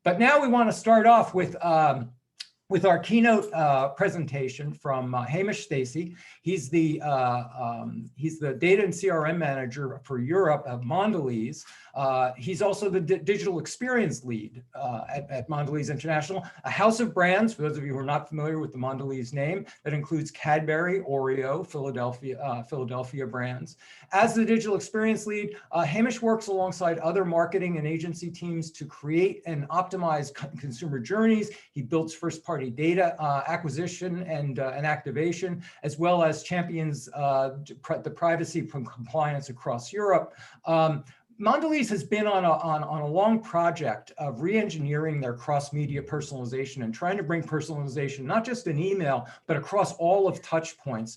But now we want to start off with our keynote presentation from Hamish Stacy. He's the data and CRM manager for Europe at Mondelēz. He's also the digital experience lead at Mondelēz International, a house of brands, for those of you who are not familiar with the Mondelēz name, that includes Cadbury, Oreo, Philadelphia brands. As the digital experience lead, Hamish works alongside other marketing and agency teams to create and optimize consumer journeys. He builds first-party data acquisition and activation, as well as champions the privacy compliance across Europe. Mondelēz has been on a long project of re-engineering their cross-media personalization and trying to bring personalization, not just in email, but across all of touch points.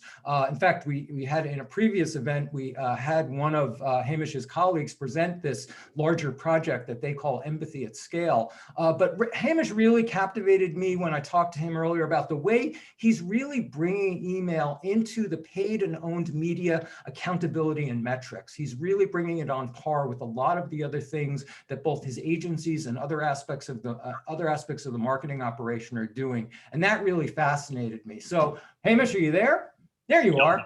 In fact, we had in a previous event, we had one of Hamish's colleagues present this larger project that they call Empathy at Scale. But Hamish really captivated me when I talked to him earlier about the way he's really bringing email into the paid and owned media accountability and metrics. He's really bringing it on par with a lot of the other things that both his agencies and other aspects of the marketing operation are doing. And that really fascinated me. So Hamish, are you there? There you are.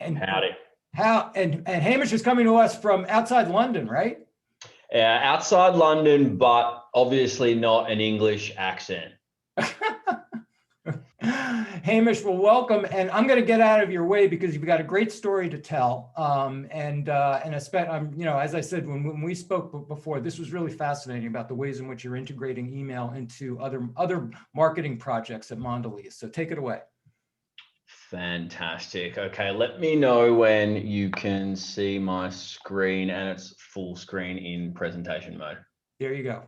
And howdy. And Hamish is coming to us from outside London, right? Yeah, outside London, but obviously not an English accent. Hamish, well, welcome. And I'm going to get out of your way because you've got a great story to tell. And as I said, when we spoke before, this was really fascinating about the ways in which you're integrating email into other marketing projects at Mondelēz. So take it away. Fantastic. Okay, let me know when you can see my screen and it's full screen in presentation mode. There you go.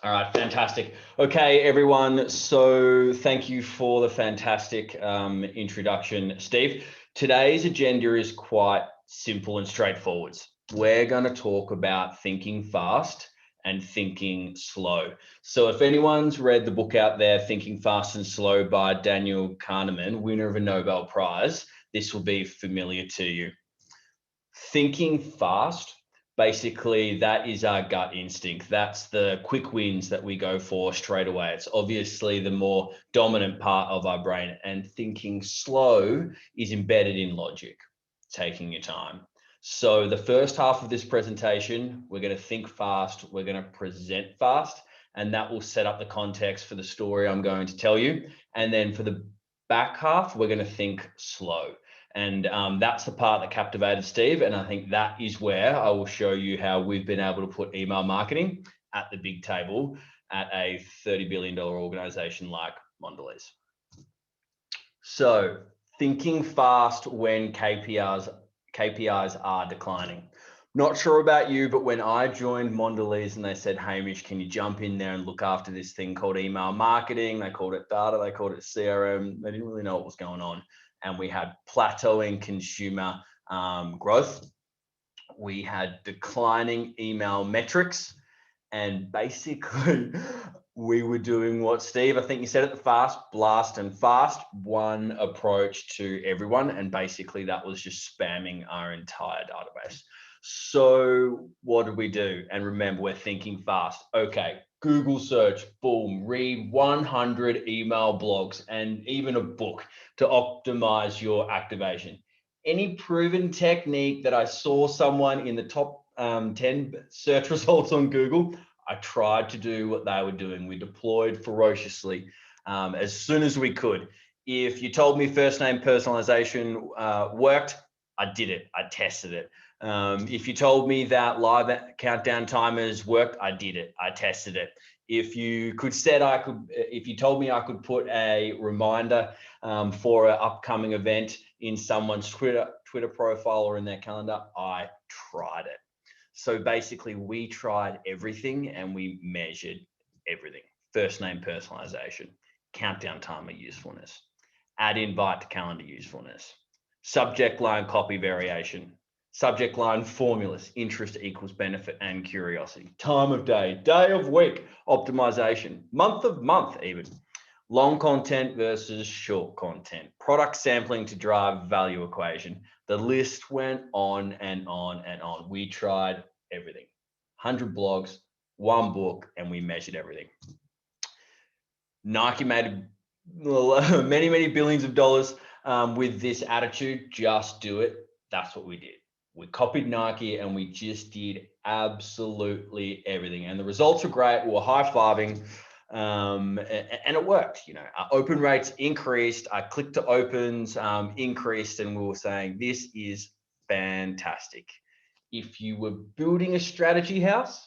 All right, fantastic. Okay, everyone. So thank you for the fantastic introduction, Steve. Today's agenda is quite simple and straightforward. We're going to talk about thinking fast and thinking slow. So if anyone's read the book out there, Thinking Fast and Slow by Daniel Kahneman, winner of a Nobel Prize, this will be familiar to you. Thinking fast, basically, that is our gut instinct. That's the quick wins that we go for straight away. It's obviously the more dominant part of our brain. And thinking slow is embedded in logic, taking your time. So the first half of this presentation, we're going to think fast, we're going to present fast, and that will set up the context for the story I'm going to tell you. And then for the back half, we're going to think slow. And that's the part that captivated Steve. And I think that is where I will show you how we've been able to put email marketing at the big table at a $30 billion organization like Mondelēz. So thinking fast when KPIs are declining. Not sure about you, but when I joined Mondelēz and they said, Hamish, can you jump in there and look after this thing called email marketing? They called it data, they called it CRM. They didn't really know what was going on. And we had plateauing consumer growth. We had declining email metrics. And basically, we were doing what, Steve, I think you said it, the fast, blast, and fast, one approach to everyone. And basically, that was just spamming our entire database. So what did we do? And remember, we're thinking fast. Okay, Google search, boom, read 100 email blogs and even a book to optimize your activation. Any proven technique that I saw someone in the top 10 search results on Google, I tried to do what they were doing. We deployed ferociously as soon as we could. If you told me first name personalization worked, I did it, I tested it. If you told me that live countdown timers worked, I did it, I tested it. If you told me I could put a reminder for an upcoming event in someone's Twitter profile or in their calendar, I tried it. So basically we tried everything and we measured everything. First name personalization, countdown timer usefulness, add invite to calendar usefulness, subject line copy variation, subject line formulas, interest equals benefit and curiosity, time of day, day of week, optimization, month of month even, long content versus short content, product sampling to drive value equation. The list went on and on and on. We tried everything, 100 blogs, one book, and we measured everything. Nike made many billions of dollars with this attitude. Just do it. That's what we did. We copied Nike and we just did absolutely everything. And the results were great. We were high-fiving. And it worked. Our open rates increased, our click to opens increased, and we were saying this is fantastic. If you were building a strategy house,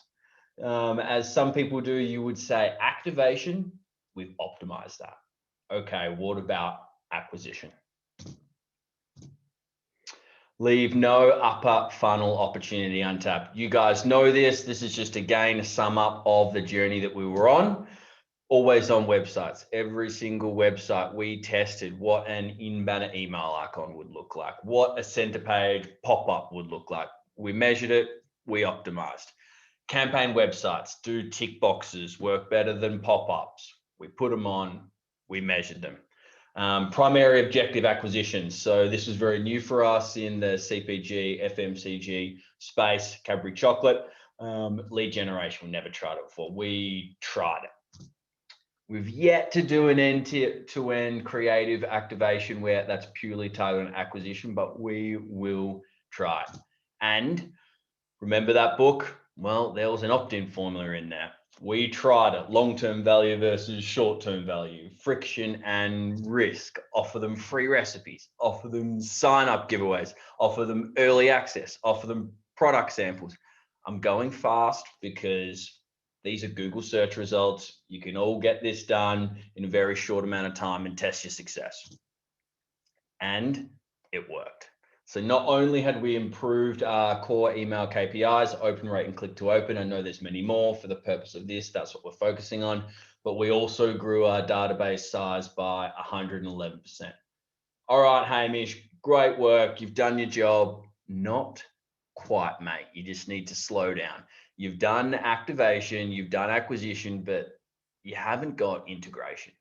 as some people do, you would say activation, we've optimized that. Okay, what about acquisition? Leave no upper funnel opportunity untapped. You guys know this. This is just again a sum up of the journey that we were on. Always on websites, every single website we tested what an in-banner email icon would look like, what a center page pop-up would look like. We measured it, we optimized. Campaign websites do tick boxes, work better than pop-ups. We put them on, we measured them. Primary objective acquisition. So this was very new for us in the CPG, FMCG space, Cadbury chocolate. Lead generation, we never tried it before. We tried it. We've yet to do an end-to-end creative activation where that's purely targeted on acquisition, but we will try. And remember that book? Well, there was an opt-in formula in there. We tried it, long-term value versus short-term value, friction and risk, offer them free recipes, offer them sign-up giveaways, offer them early access, offer them product samples. I'm going fast because these are Google search results. You can all get this done in a very short amount of time and test your success. And it worked. So not only had we improved our core email KPIs, open rate and click to open, I know there's many more for the purpose of this, that's what we're focusing on, but we also grew our database size by 111%. All right, Hamish, great work. You've done your job. Not quite, mate. You just need to slow down. You've done activation, you've done acquisition, but you haven't got integration.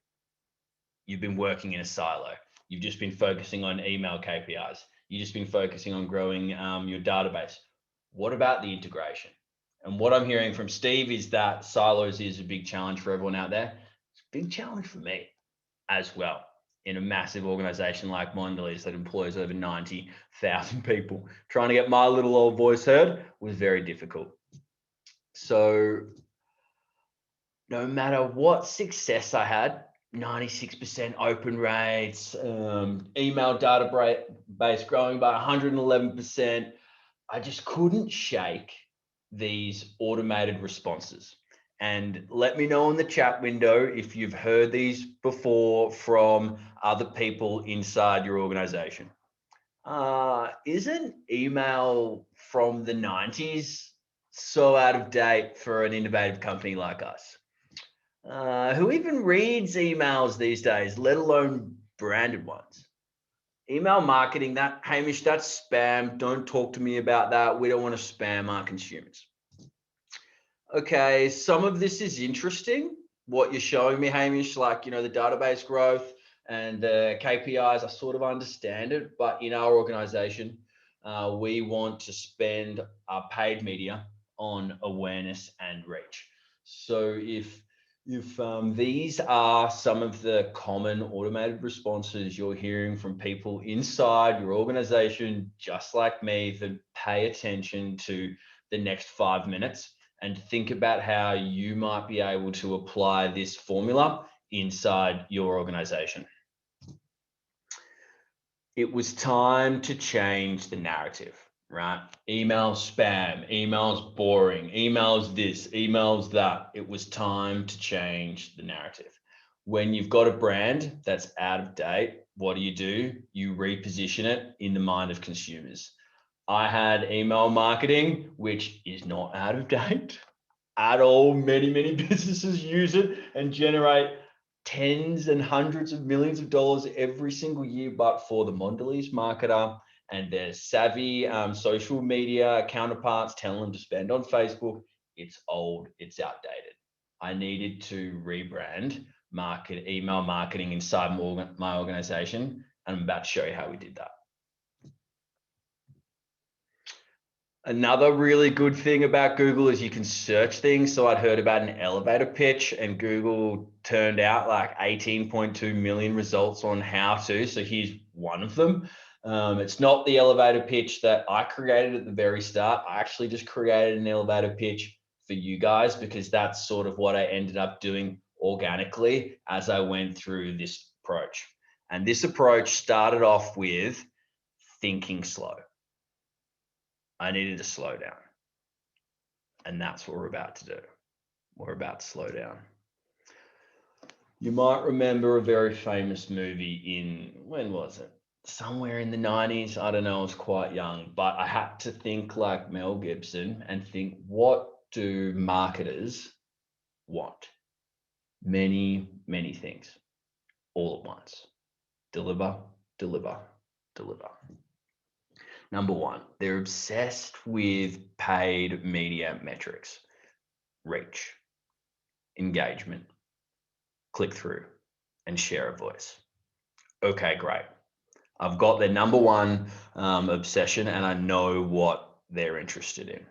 You've been working in a silo. You've just been focusing on email KPIs. You've just been focusing on growing your database. What about the integration? And what I'm hearing from Steve is that silos is a big challenge for everyone out there. It's a big challenge for me as well. In a massive organization like Mondelēz that employs over 90,000 people, trying to get my little old voice heard was very difficult. So no matter what success I had, 96% open rates, email database growing by 111%, I just couldn't shake these automated responses. And let me know in the chat window if you've heard these before from other people inside your organization. Isn't email from the 90s so out of date for an innovative company like us? Who even reads emails these days, let alone branded ones? Email marketing, Hamish, that's spam. Don't talk to me about that. We don't want to spam our consumers. Okay, some of this is interesting, what you're showing me, Hamish, like, the database growth and the KPIs, I sort of understand it, but in our organization, we want to spend our paid media on awareness and reach. So if these are some of the common automated responses you're hearing from people inside your organization, just like me, that pay attention to the next 5 minutes and think about how you might be able to apply this formula inside your organization. It was time to change the narrative, right? Email spam, emails boring, emails this, emails that. It was time to change the narrative. When you've got a brand that's out of date, what do? You reposition it in the mind of consumers. I had email marketing, which is not out of date at all. Many businesses use it and generate tens and hundreds of millions of dollars every single year, but for the Mondelēz marketer and their savvy social media counterparts telling them to spend on Facebook, it's old, it's outdated. I needed to rebrand email marketing inside my organization, and I'm about to show you how we did that. Another really good thing about Google is you can search things. So I'd heard about an elevator pitch and Google turned out like 18.2 million results on how to. So here's one of them. It's not the elevator pitch that I created at the very start. I actually just created an elevator pitch for you guys because that's sort of what I ended up doing organically as I went through this approach. And this approach started off with thinking slow. I needed to slow down. And that's what we're about to do. We're about to slow down. You might remember a very famous movie in, when was it? Somewhere in the 90s. I don't know, I was quite young, but I had to think like Mel Gibson and think, what do marketers want? Many, many things all at once. Deliver, deliver, deliver. Number one, they're obsessed with paid media metrics, reach, engagement, click through, and share of voice. Okay, great. I've got their number one obsession and I know what they're interested in.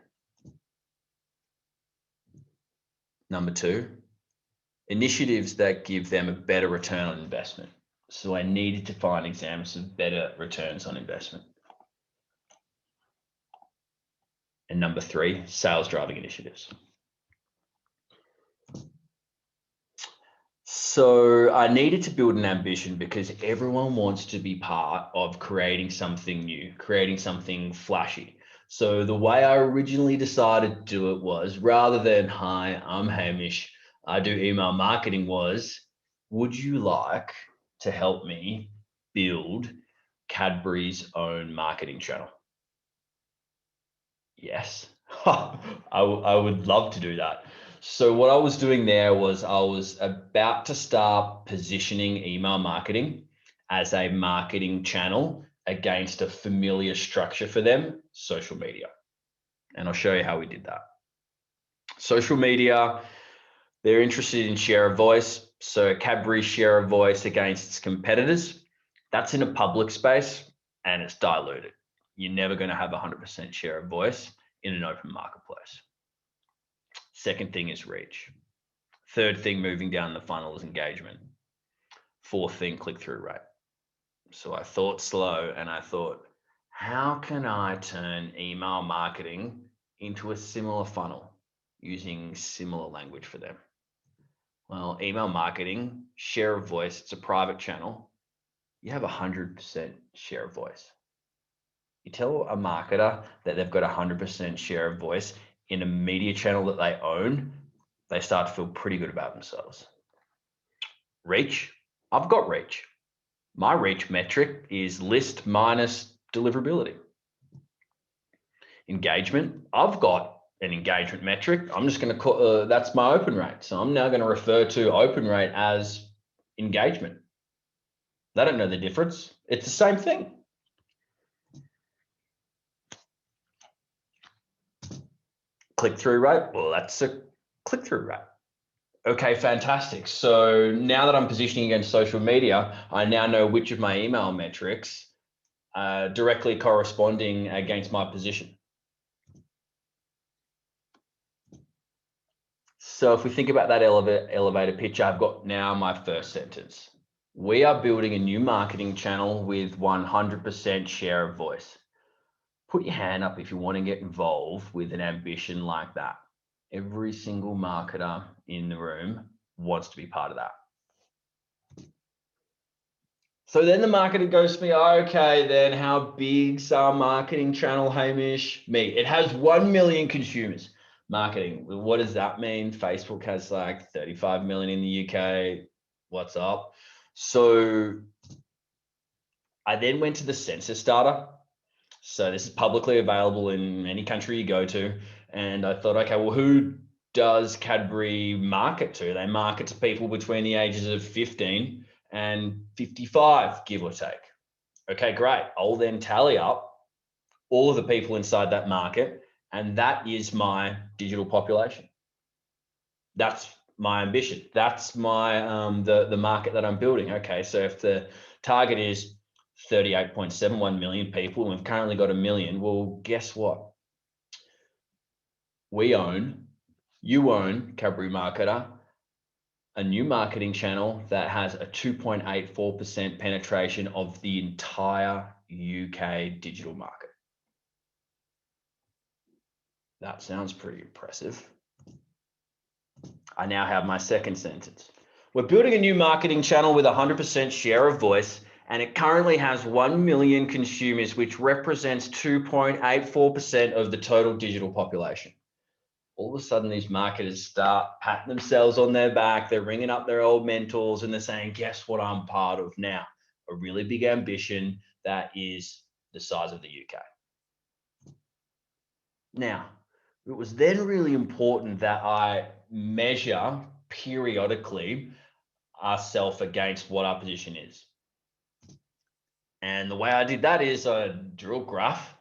Number two, initiatives that give them a better return on investment. So I needed to find examples of better returns on investment. And number three, sales driving initiatives. So I needed to build an ambition because everyone wants to be part of creating something new, creating something flashy. So the way I originally decided to do it was, rather than, hi, I'm Hamish, I do email marketing, was, would you like to help me build Cadbury's own marketing channel? Yes, I would love to do that. So what I was doing there was I was about to start positioning email marketing as a marketing channel against a familiar structure for them, social media. And I'll show you how we did that. Social media, they're interested in share of voice. So Cadbury share of voice against its competitors. That's in a public space and it's diluted. You're never going to have 100% share of voice in an open marketplace. Second thing is reach. Third thing moving down the funnel is engagement. Fourth thing, click-through rate. So I thought slow and I thought, how can I turn email marketing into a similar funnel using similar language for them? Well, email marketing, share of voice, it's a private channel. You have 100% share of voice. You tell a marketer that they've got 100% share of voice in a media channel that they own, they start to feel pretty good about themselves. Reach, I've got reach. My reach metric is list minus deliverability. Engagement, I've got an engagement metric. I'm just going to call, that's my open rate. So I'm now going to refer to open rate as engagement. They don't know the difference. It's the same thing. Click-through rate, well, that's a click-through rate. Okay, fantastic. So now that I'm positioning against social media, I now know which of my email metrics are directly corresponding against my position. So if we think about that elevator pitch, I've got now my first sentence. We are building a new marketing channel with 100% share of voice. Put your hand up if you want to get involved with an ambition like that. Every single marketer in the room wants to be part of that. So then the marketer goes to me, okay, then how big's our marketing channel, Hamish? Me, it has 1 million consumers. Marketing, what does that mean? Facebook has like 35 million in the UK. What's up? So I then went to the census data. So this is publicly available in any country you go to. And I thought, okay, well, who does Cadbury market to? They market to people between the ages of 15 and 55, give or take. Okay, great. I'll then tally up all of the people inside that market, and that is my digital population. That's my ambition. That's my the market that I'm building. Okay, so if the target is 38.71 million people, and we've currently got 1 million, well, guess what? you own Cadbury Marketer, a new marketing channel that has a 2.84% penetration of the entire UK digital market. That sounds pretty impressive. I now have my second sentence. We're building a new marketing channel with 100% share of voice, and it currently has 1 million consumers, which represents 2.84% of the total digital population. All of a sudden, these marketers start patting themselves on their back. They're ringing up their old mentors and they're saying, guess what I'm part of now? A really big ambition that is the size of the UK. Now, it was then really important that I measure periodically ourselves against what our position is. And the way I did that is I drew a graph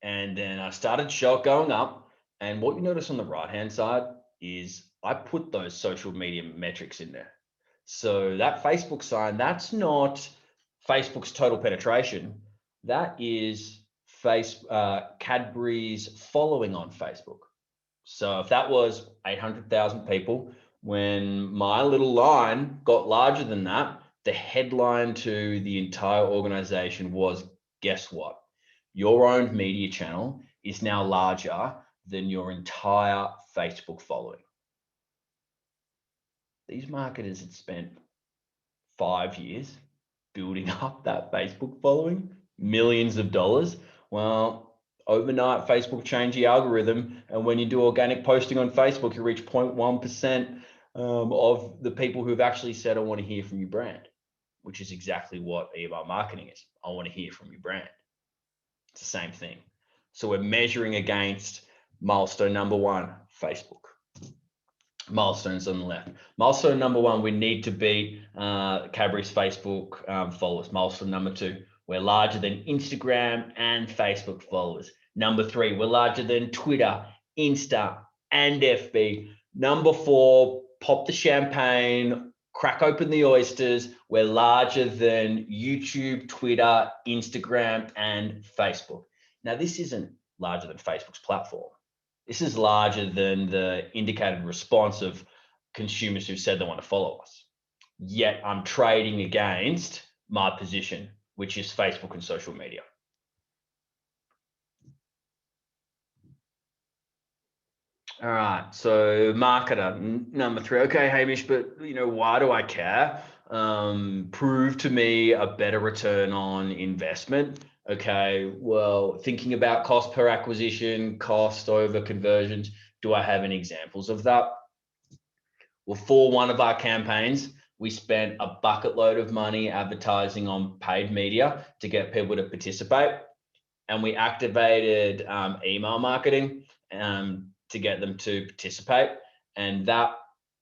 and then I started going up. And what you notice on the right-hand side is I put those social media metrics in there. So that Facebook sign, that's not Facebook's total penetration. That is Cadbury's following on Facebook. So if that was 800,000 people, when my little line got larger than that, the headline to the entire organization was, guess what? Your owned media channel is now larger than your entire Facebook following. These marketers had spent 5 years building up that Facebook following, millions of dollars. Well, overnight, Facebook changed the algorithm. And when you do organic posting on Facebook, you reach 0.1% of the people who've actually said, I want to hear from your brand, which is exactly what email marketing is. I want to hear from your brand. It's the same thing. So we're measuring against milestone number 1, Facebook. Milestones on the left. Milestone number 1, we need to beat Cadbury's Facebook followers. Milestone number 2, we're larger than Instagram and Facebook followers. Number 3, we're larger than Twitter, Insta, and FB. Number 4, pop the champagne, crack open the oysters. We're larger than YouTube, Twitter, Instagram, and Facebook. Now, this isn't larger than Facebook's platform. This is larger than the indicated response of consumers who said they want to follow us. Yet I'm trading against my position, which is Facebook and social media. All right, so marketer number 3. Okay, Hamish, but why do I care? Prove to me a better return on investment. Okay, well, thinking about cost per acquisition, cost over conversions, do I have any examples of that? Well, for one of our campaigns, we spent a bucket load of money advertising on paid media to get people to participate. And we activated email marketing to get them to participate. And that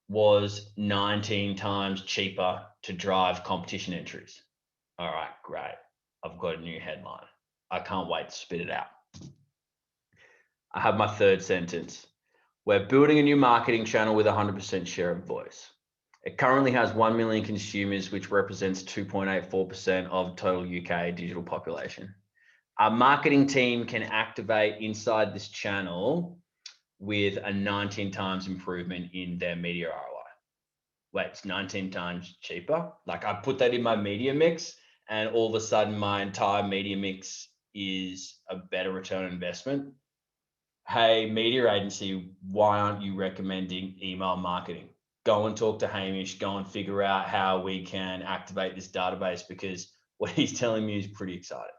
was 19 times cheaper to drive competition entries. All right, great. I've got a new headline. I can't wait to spit it out. I have my third sentence. We're building a new marketing channel with 100% share of voice. It currently has 1 million consumers, which represents 2.84% of total UK digital population. Our marketing team can activate inside this channel with a 19 times improvement in their media ROI. Wait, it's 19 times cheaper? Like I put that in my media mix and all of a sudden my entire media mix is a better return on investment. Hey, media agency, why aren't you recommending email marketing? Go and talk to Hamish, go and figure out how we can activate this database because what he's telling me is pretty exciting.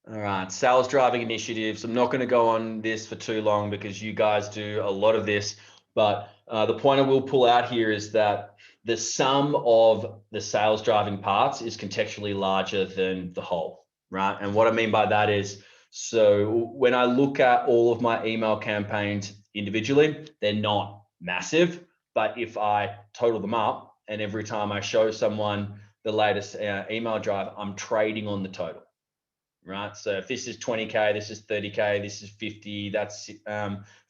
All right, sales driving initiatives. I'm not going to go on this for too long because you guys do a lot of this, but the point I will pull out here is that the sum of the sales driving parts is contextually larger than the whole, right? And what I mean by that is, so when I look at all of my email campaigns individually, they're not massive, but if I total them up and every time I show someone the latest email drive, I'm trading on the total. Right, so if this is 20K, this is 30K, this is 50, that's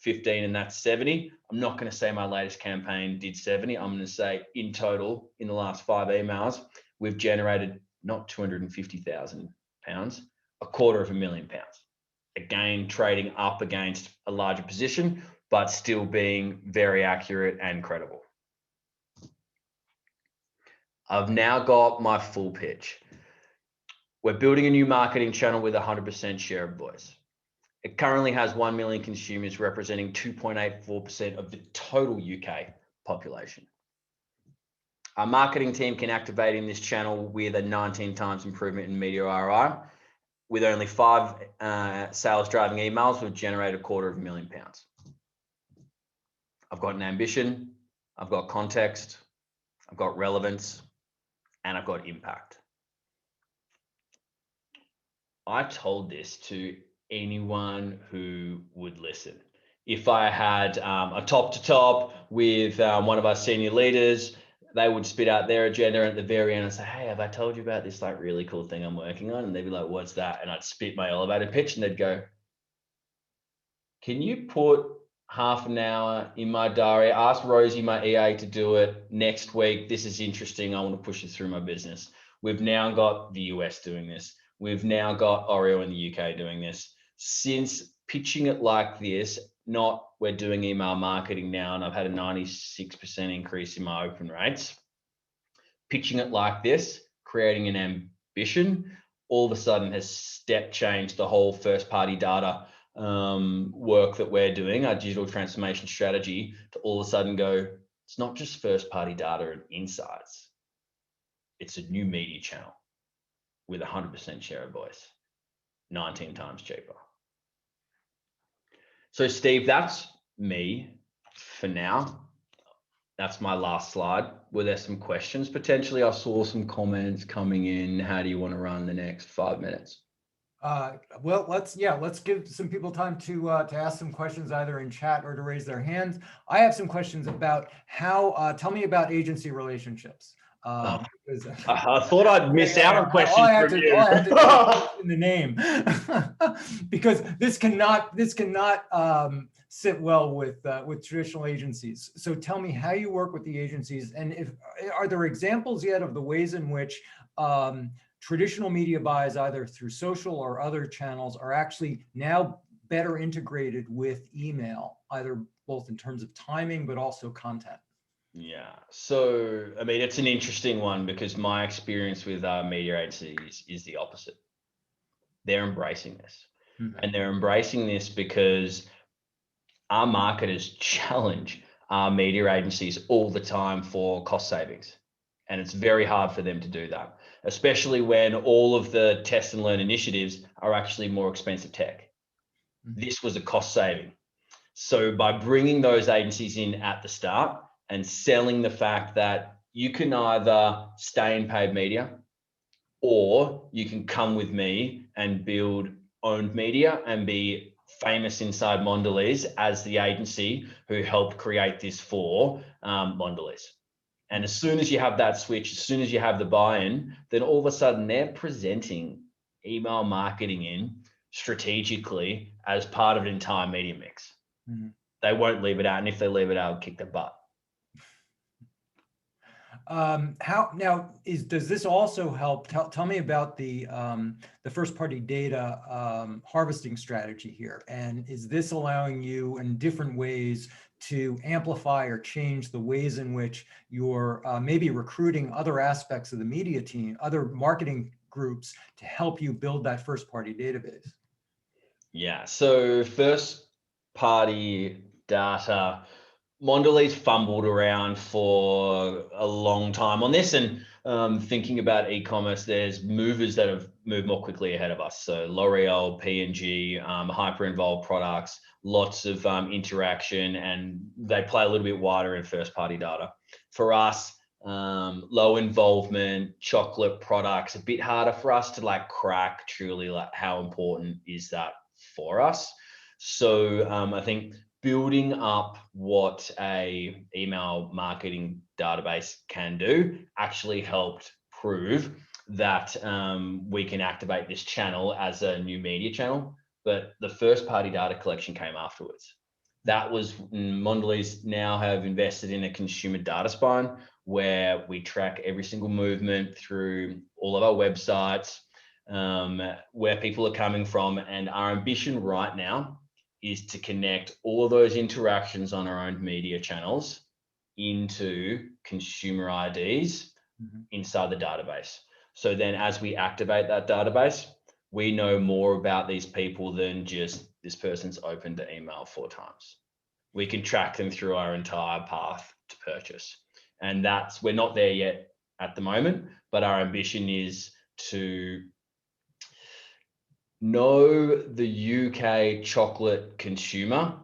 15, and that's 70. I'm not going to say my latest campaign did 70. I'm going to say in total, in the last 5 emails, we've generated not £250,000, £250,000. again, trading up against a larger position, but still being very accurate and credible. I've now got my full pitch. We're building a new marketing channel with 100% share of voice. It currently has 1 million consumers, representing 2.84% of the total UK population. Our marketing team can activate in this channel with a 19 times improvement in media ROI. With only 5 sales driving emails, we've generated £250,000. I've got an ambition, I've got context, I've got relevance, and I've got impact. I told this to anyone who would listen. If I had a top to top with one of our senior leaders, they would spit out their agenda at the very end and say, hey, have I told you about this like really cool thing I'm working on? And they'd be like, what's that? And I'd spit my elevator pitch and they'd go, can you put half an hour in my diary, ask Rosie, my EA, to do it next week. This is interesting. I want to push it through my business. We've now got the US doing this. We've now got Oreo in the UK doing this. Since pitching it like this, not we're doing email marketing now, and I've had a 96% increase in my open rates. Pitching it like this, creating an ambition, all of a sudden has step changed the whole first party data work that we're doing, our digital transformation strategy, to all of a sudden go, it's not just first party data and insights. It's a new media channel with 100% share of voice, 19 times cheaper. So Steve, that's me for now. That's my last slide. Were there some questions potentially? I saw some comments coming in. How do you want to run the next 5 minutes? Well, let's give some people time to ask some questions either in chat or to raise their hands. I have some questions about how, tell me about agency relationships. Because I thought I'd miss out on questions from you. All I had to do is in the name, because this cannot sit well with traditional agencies. So tell me how you work with the agencies, and are there examples yet of the ways in which traditional media buys, either through social or other channels, are actually now better integrated with email, either both in terms of timing but also content? Yeah, so I mean, it's an interesting one because my experience with media agencies is the opposite. They're embracing this, and they're embracing this because our marketers challenge our media agencies all the time for cost savings, and it's very hard for them to do that, especially when all of the test and learn initiatives are actually more expensive tech. This was a cost saving. So by bringing those agencies in at the start and selling the fact that you can either stay in paid media or you can come with me and build owned media and be famous inside Mondelēz as the agency who helped create this for Mondelēz. And as soon as you have that switch, as soon as you have the buy-in, then all of a sudden they're presenting email marketing in strategically as part of an entire media mix. They won't leave it out. And if they leave it out, kick their butt. Does this also help? Tell me about the first party data harvesting strategy here. And is this allowing you in different ways to amplify or change the ways in which you're maybe recruiting other aspects of the media team, other marketing groups, to help you build that first party database? Yeah, so first party data, Mondelēz fumbled around for a long time on this, and thinking about e-commerce, there's movers that have moved more quickly ahead of us. So L'Oreal, P&G, hyper-involved products, lots of interaction, and they play a little bit wider in first-party data. For us, low involvement, chocolate products, a bit harder for us to like crack truly like how important is that for us. So I think building up what a email marketing database can do actually helped prove that we can activate this channel as a new media channel. But the first party data collection came afterwards. That was Mondelēz now have invested in a consumer data spine where we track every single movement through all of our websites. where people are coming from. And our ambition right now is to connect all of those interactions on our own media channels into consumer IDs inside the database. So then as we activate that database, we know more about these people than just this person's opened the email 4 times. We can track them through our entire path to purchase. And we're not there yet at the moment, but our ambition is to know the UK chocolate consumer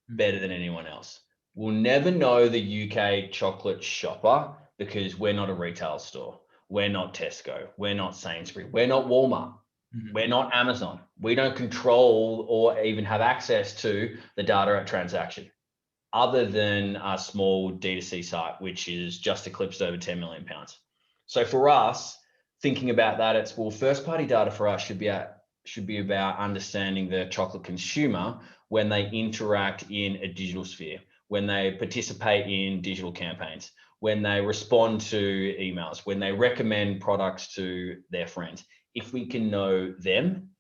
better than anyone else. We'll never know the UK chocolate shopper because we're not a retail store. We're not Tesco. We're not Sainsbury's. We're not Walmart. We're not Amazon. We don't control or even have access to the data at transaction, other than a small D2C site, which is just eclipsed over 10 million pounds. So for us, thinking about that, it's, well, first party data for us should be about understanding the chocolate consumer when they interact in a digital sphere, when they participate in digital campaigns, when they respond to emails, when they recommend products to their friends. If we can know them,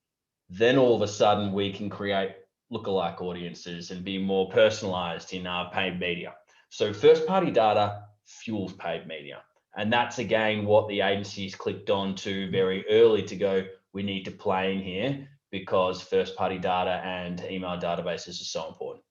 then all of a sudden we can create lookalike audiences and be more personalized in our paid media. So first party data fuels paid media. And that's again what the agencies clicked on to very early to go, we need to play in here because first party data and email databases are so important.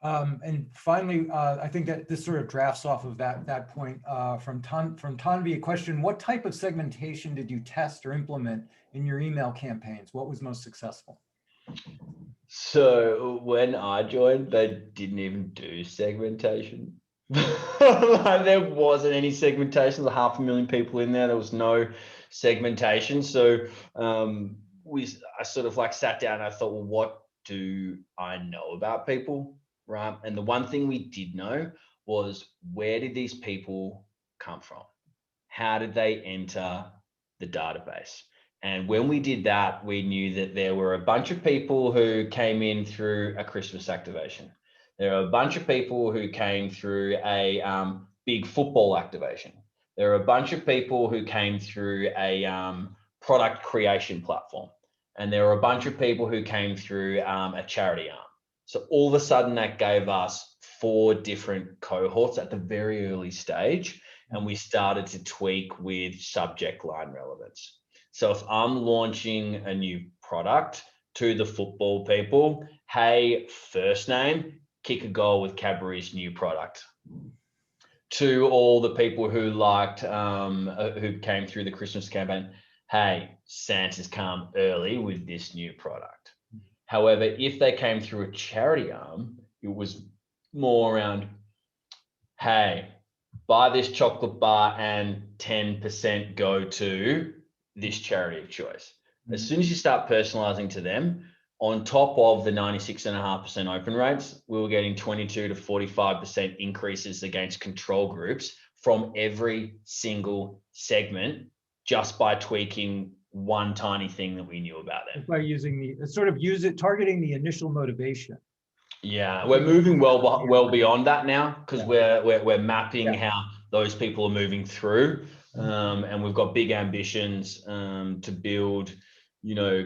And finally, I think that this sort of drafts off of that point from Tanvi, a question: what type of segmentation did you test or implement in your email campaigns? What was most successful? So when I joined, they didn't even do segmentation. Like, there wasn't any segmentation. There's 500,000 people in there. There was no segmentation. So I sort of like sat down and I thought, well, what do I know about people? Right. And the one thing we did know was, where did these people come from? How did they enter the database? And when we did that, we knew that there were a bunch of people who came in through a Christmas activation. There are a bunch of people who came through a big football activation. There are a bunch of people who came through a product creation platform. And there are a bunch of people who came through a charity arm. So all of a sudden that gave us 4 different cohorts at the very early stage. And we started to tweak with subject line relevance. So if I'm launching a new product to the football people, hey, first name, kick a goal with Cadbury's new product. To all the people who liked, who came through the Christmas campaign, hey, Santa's come early with this new product. However, if they came through a charity arm, it was more around, hey, buy this chocolate bar and 10% go to this charity of choice. As soon as you start personalizing to them, on top of the 96.5% open rates, we were getting 22 to 45% increases against control groups from every single segment, just by tweaking one tiny thing that we knew about them. By using targeting the initial motivation. Yeah, we're moving well beyond that now, because we're mapping how those people are moving through, and we've got big ambitions to build,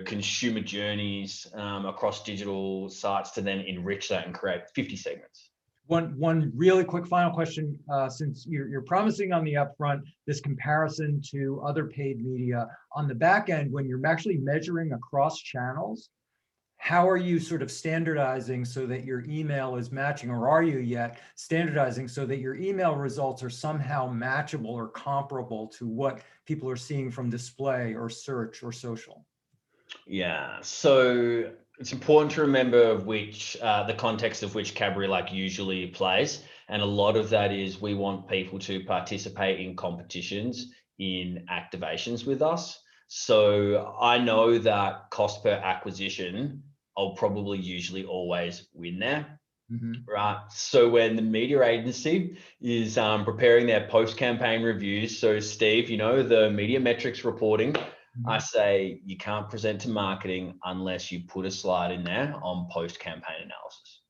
consumer journeys across digital sites to then enrich that and create 50 segments. One really quick final question, since you're promising on the upfront this comparison to other paid media, on the back end, when you're actually measuring across channels, how are you sort of standardizing so that your email is matching, or are you yet standardizing so that your email results are somehow matchable or comparable to what people are seeing from display or search or social? Yeah, so it's important to remember the context of which Cadbury usually plays. And a lot of that is, we want people to participate in competitions, in activations with us. So I know that cost per acquisition, I'll probably usually always win there. Right. So when the media agency is preparing their post-campaign reviews, so Steve, the media metrics reporting, I say you can't present to marketing unless you put a slide in there on post-campaign analysis.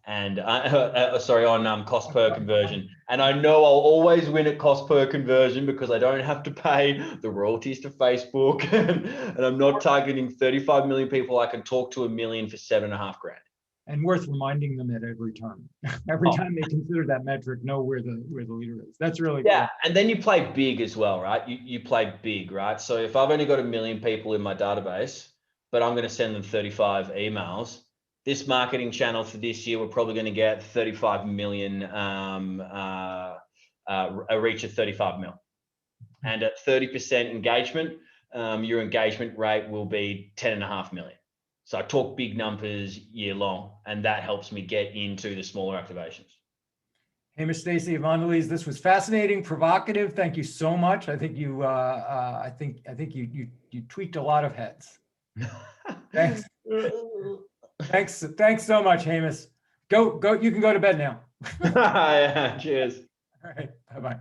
and on cost per conversion. And I know I'll always win at cost per conversion because I don't have to pay the royalties to Facebook, and I'm not targeting 35 million people. I can talk to 1 million for $7.5 grand. And worth reminding them at every turn. Every time they consider that metric, know where the leader is. That's really yeah. cool. And then you play big as well, right? You play big, right? So if I've only got 1 million people in my database, but I'm going to send them 35 emails, this marketing channel for this year, we're probably going to get 35 million, a reach of 35 mil. And at 30% engagement, your engagement rate will be 10.5 million. So I talk big numbers year long, and that helps me get into the smaller activations. Hamish, Stacy, Mondelēz, this was fascinating, provocative. Thank you so much. I think you, you tweaked a lot of heads. Thanks. Thanks so much, Hamish. Go. You can go to bed now. Yeah, cheers. All right. Bye-bye.